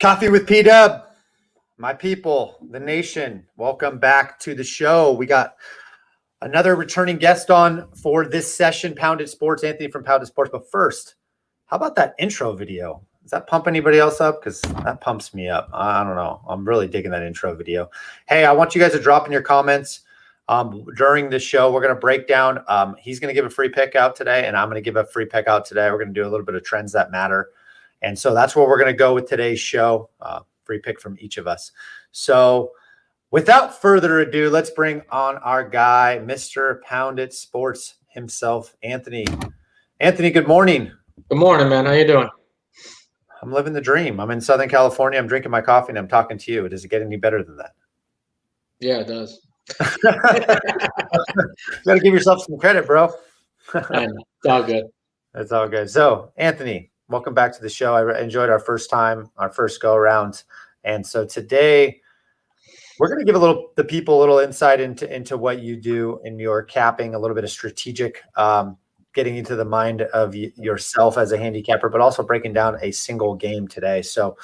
Coffee with P Dub, my people, the nation. Welcome back to the show. We got another returning guest on for this session, Pounded Sports, Anthony from Pounded Sports. But first, how about that intro video? Does that pump anybody else up? Because that pumps me up. I don't know. I'm really digging that intro video. Hey, I want you guys to drop in your comments during the show. We're going to break down. He's going to give a free pick out today, and I'm going to give a free pick out today. We're going to do a little bit of trends that matter. And so that's where we're going to go with today's show. Free pick from each of us. So without further ado, let's bring on our guy, Mr. Pounded Sports himself, Anthony. Anthony, good morning. Good morning, man. How you doing? I'm living the dream. I'm in Southern California. I'm drinking my coffee and I'm talking to you. Does it get any better than that? Yeah, it does. You got to give yourself some credit, bro. I know. It's all good. It's all good. So, Anthony, welcome back to the show. I enjoyed our first go around. And so today we're going to give the people a little insight into what you do in your capping, a little bit of strategic, getting into the mind of yourself as a handicapper, but also breaking down a single game today. So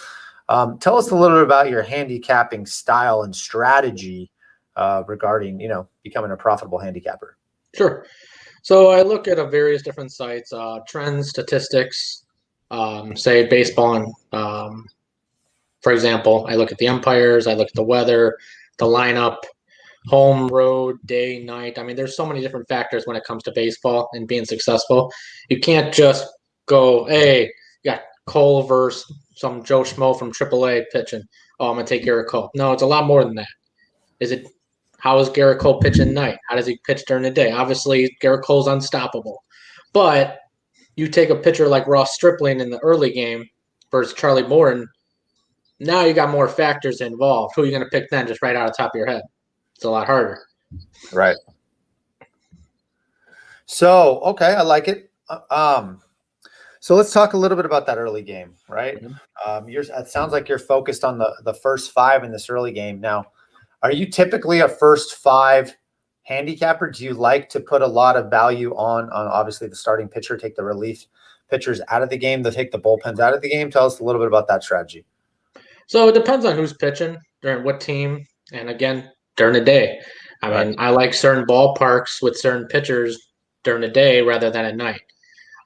tell us a little bit about your handicapping style and strategy regarding, becoming a profitable handicapper. Sure. So I look at various different sites, trends, statistics, say baseball. And, for example, I look at the umpires, I look at the weather, the lineup, home, road, day, night. I mean, there's so many different factors when it comes to baseball and being successful. You can't just go, hey, you got Cole versus some Joe Schmo from AAA pitching. Oh, I'm going to take Garrett Cole. No, it's a lot more than that. How is Garrett Cole pitching night? How does he pitch during the day? Obviously, Garrett Cole's unstoppable. But you take a pitcher like Ross Stripling in the early game versus Charlie Morton, now you got more factors involved. Who are you going to pick then just right out of the top of your head? It's a lot harder. Right. So, okay, I like it. So let's talk a little bit about that early game, right? Mm-hmm. It sounds like you're focused on the first five in this early game. Now, are you typically a first five handicapper? Do you like to put a lot of value on obviously the starting pitcher, take the relief pitchers out of the game, to take the bullpens out of the game? Tell us a little bit about that strategy. So it depends on who's pitching, during what team, and again, during the day. I mean, I like certain ballparks with certain pitchers during the day rather than at night.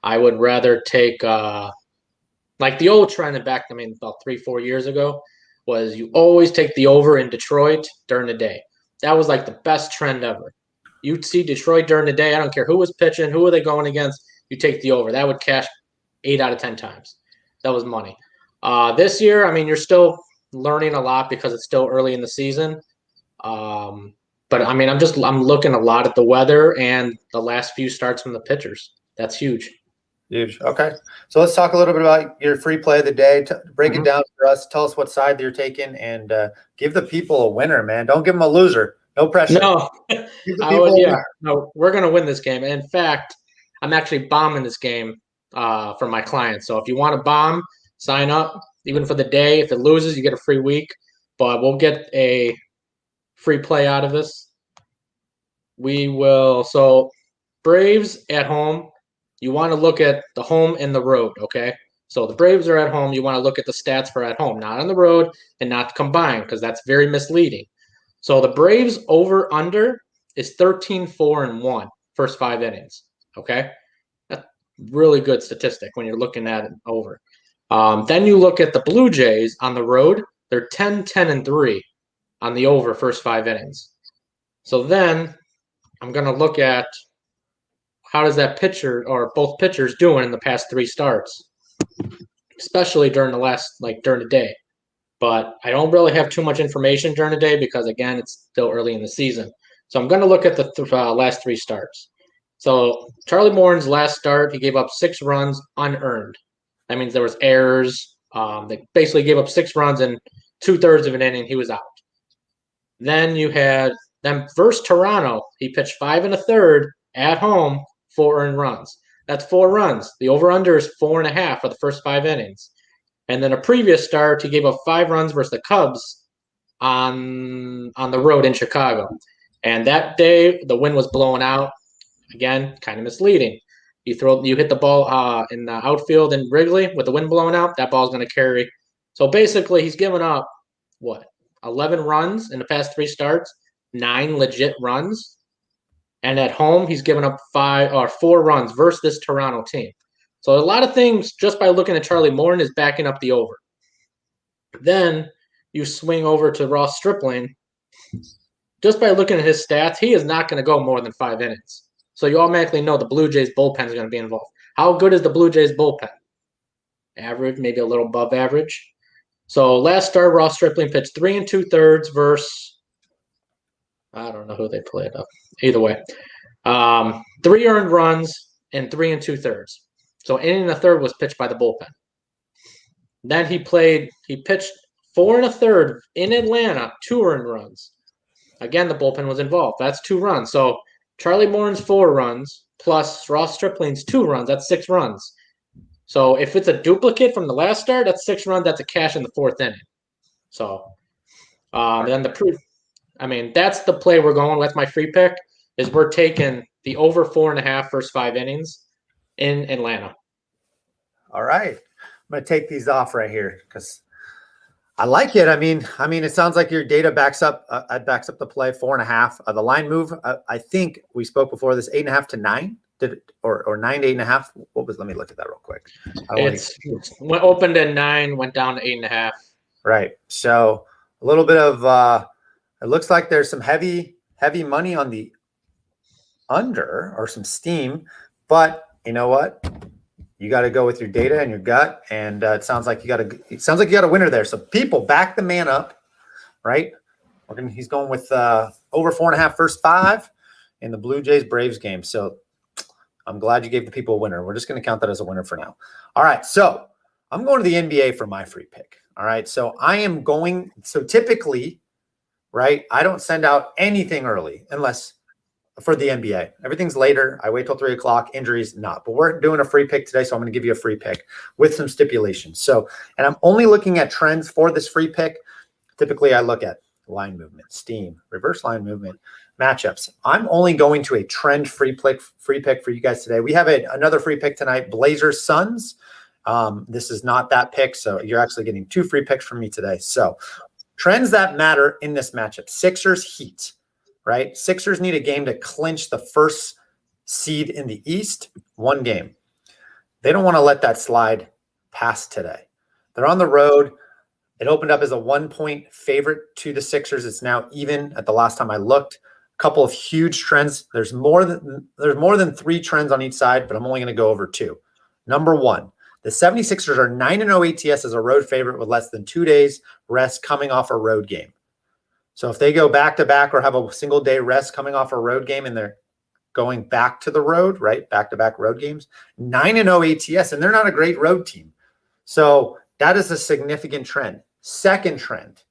I would rather take like the old trend about 3-4 years ago was you always take the over in Detroit during the day. That was like the best trend ever. You'd see Detroit during the day. I don't care who was pitching, who were they going against. You take the over. That would cash 8 out of 10 times. That was money. This year, I mean, you're still learning a lot because it's still early in the season. But I mean, I'm looking a lot at the weather and the last few starts from the pitchers. That's huge. Huge. Okay. So let's talk a little bit about your free play of the day. Break it down for us. Tell us what side you're taking and give the people a winner, man. Don't give them a loser. No pressure. No, no, we're going to win this game. In fact, I'm actually bombing this game for my clients. So if you want to bomb, sign up. Even for the day. If it loses, you get a free week. But we'll get a free play out of this. We will. So Braves at home. You want to look at the home and the road, okay? So the Braves are at home. You want to look at the stats for at home, not on the road and not combined, because that's very misleading. So the Braves over-under is 13-4-1 first 5 innings, okay? That's really good statistic when you're looking at it over. Then you look at the Blue Jays on the road. They're 10-10-3 on the over first 5 innings. So then I'm going to look at how does that pitcher or both pitchers doing in the past 3 starts, especially during the day. But I don't really have too much information during the day because, again, it's still early in the season. So I'm going to look at the last 3 starts. So Charlie Morton's last start, he gave up 6 runs unearned. That means there was errors. They basically gave up 6 runs in 2/3 of an inning. He was out. Then you had them versus Toronto. He pitched 5 1/3 at home, 4 earned runs. That's 4 runs. The over/under is 4.5 for the first 5 innings. And then a previous start, he gave up 5 runs versus the Cubs on the road in Chicago. And that day, the wind was blowing out. Again, kind of misleading. You hit the ball in the outfield in Wrigley with the wind blowing out, that ball's going to carry So basically, he's given up, 11 runs in the past 3 starts, 9 legit runs. And at home, he's given up 4 runs versus this Toronto team. So a lot of things, just by looking at Charlie Morton, is backing up the over. Then you swing over to Ross Stripling. Just by looking at his stats, he is not going to go more than 5 innings. So you automatically know the Blue Jays bullpen is going to be involved. How good is the Blue Jays bullpen? Average, maybe a little above average. So last start, Ross Stripling pitched 3 2/3 versus, I don't know who they played up. Either way, 3 earned runs and 3 2/3. So inning and a third was pitched by the bullpen. Then he pitched 4 1/3 in Atlanta, 2 earned runs. Again, the bullpen was involved. That's 2 runs. So Charlie Morton's 4 runs plus Ross Stripling's 2 runs. That's 6 runs. So if it's a duplicate from the last start, that's 6 runs. That's a cash in the 4th inning. So then that's the play we're going with. My free pick is we're taking the over 4.5 first 5 innings in Atlanta. All right. I'm going to take these off right here because I like it. I mean, it sounds like your data backs up the play 4.5. The line move, I think we spoke before this 8.5 to 9. Did it or 9 to 8.5? What was? Let me look at that real quick. It's opened at 9, went down to 8.5. Right. So a little bit of it looks like there's some heavy money on the under or some steam, but you know what? You got to go with your data and your gut, and it sounds like you got a winner there. So people back the man up, right? He's going with over 4.5 first 5 in the Blue Jays Braves game. So I'm glad you gave the people a winner. We're just going to count that as a winner for now. All right, so I'm going to the NBA for my free pick. All right, so typically, right, I don't send out anything early unless for the NBA. Everything's later. I wait till 3 o'clock. Injuries, not. But we're doing a free pick today, so I'm going to give you a free pick with some stipulations. So, and I'm only looking at trends for this free pick. Typically, I look at line movement, steam, reverse line movement, matchups. I'm only going to a trend free pick for you guys today. We have another free pick tonight, Blazers Suns. This is not that pick, so you're actually getting 2 free picks from me today. So, trends that matter in this matchup: Sixers Heat. Right? Sixers need a game to clinch the first seed in the East, 1 game. They don't want to let that slide past today. They're on the road. It opened up as a 1-point favorite to the Sixers. It's now even at the last time I looked. A couple of huge trends. There's more than 3 trends on each side, but I'm only going to go over 2. Number 1, the 76ers are 9-0 ATS as a road favorite with less than 2 days rest coming off a road game. So if they go back-to-back or have a single day rest coming off a road game and they're going back to the road, right, back-to-back road games, 9-0 ATS, and they're not a great road team. So that is a significant trend. Second trend,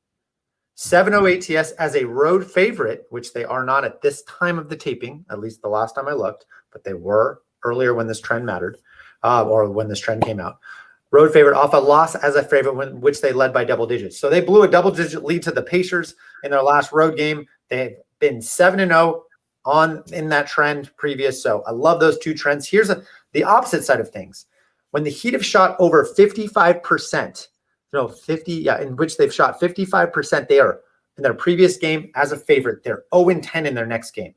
7-0 ATS as a road favorite, which they are not at this time of the taping, at least the last time I looked, but they were earlier when this trend mattered, or when this trend came out. Road favorite off a loss as a favorite, which they led by double digits. So they blew a double-digit lead to the Pacers in their last road game. They've been 7-0 in that trend previous. So I love those 2 trends. Here's the opposite side of things. When the Heat have shot over 55%, in which they've shot 55%, they are in their previous game as a favorite. They're 0-10 in their next game.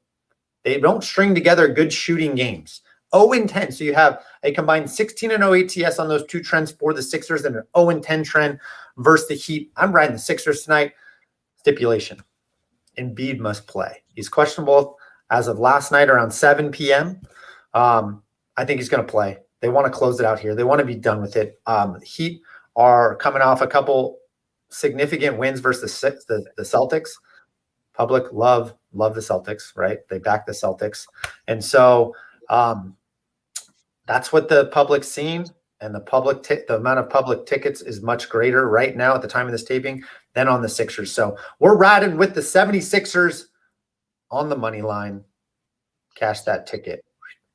They don't string together good shooting games. 0-10. So you have a combined 16-0 ATS on those 2 trends for the Sixers and an 0-10 trend versus the Heat. I'm riding the Sixers tonight. Stipulation: Embiid must play. He's questionable as of last night around 7 p.m. I think he's going to play. They want to close it out here. They want to be done with it. The Heat are coming off a couple significant wins versus the Celtics. Public love the Celtics, right? They back the Celtics. And so that's what the public's seen, and the amount of public tickets is much greater right now at the time of this taping than on the Sixers. So we're riding with the 76ers on the money line. Cash that ticket.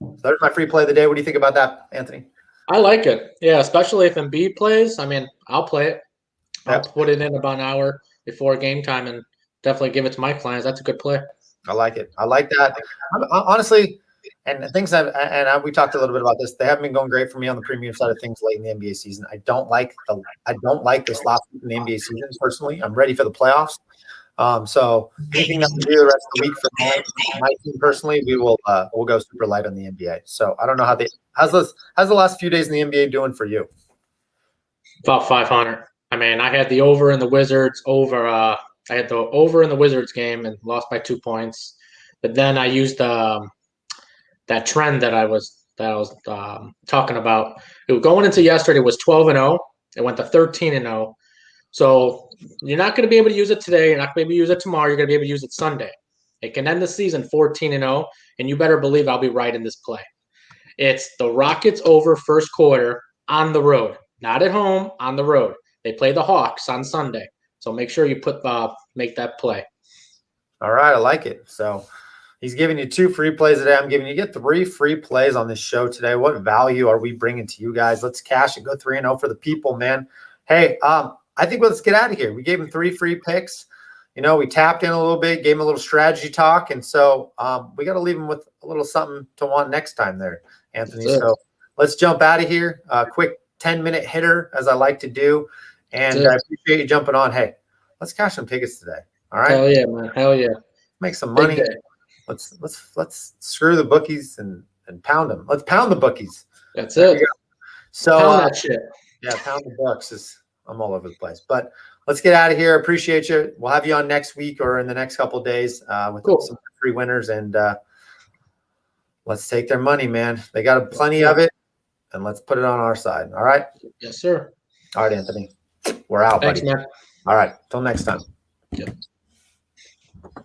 So there's my free play of the day. What do you think about that, Anthony? I like it. Yeah, especially if Embiid plays. I mean, I'll play it. I'll put it in about an hour before game time and definitely give it to my clients. That's a good play. I like it. I like that. Honestly, And we talked a little bit about this. They haven't been going great for me on the premium side of things late in the NBA season. I don't like this last week in the NBA season personally. I'm ready for the playoffs. So anything that we do the rest of the week for my team personally, we'll go super light on the NBA. So I don't know how's the last few days in the NBA doing for you? About 500. I mean, I had the over in the Wizards over. I had the over in the Wizards game and lost by 2 points. But then I used that trend that I was talking about. Going into yesterday was 12-0. It went to 13-0. So you're not going to be able to use it today. You're not going to be able to use it tomorrow. You're going to be able to use it Sunday. It can end the season 14-0, and you better believe I'll be right in this play. It's the Rockets over first quarter on the road, not at home, on the road. They play the Hawks on Sunday, so make sure you make that play. All right, I like it. So he's giving you 2 free plays today. I'm giving you get 3 free plays on this show today. What value are we bringing to you guys? Let's cash and go 3-0 for the people, man. Hey, I think let's get out of here. We gave him 3 free picks. We tapped in a little bit, gave him a little strategy talk, and so we got to leave him with a little something to want next time there, Anthony. So let's jump out of here. Quick 10-minute hitter, as I like to do, and I appreciate you jumping on. Hey, let's cash some tickets today. All right. Hell yeah, man. Hell yeah. Make some money. Let's screw the bookies and pound them. Let's pound the bookies. That's it. So pound that shit. Yeah, pound the bucks I'm all over the place. But let's get out of here. Appreciate you. We'll have you on next week or in the next couple of days with some free winners. And let's take their money, man. They got plenty of it, and let's put it on our side. All right? Yes, sir. All right, Anthony. We're out, Thanks, buddy. man. All right. Till next time. Yep.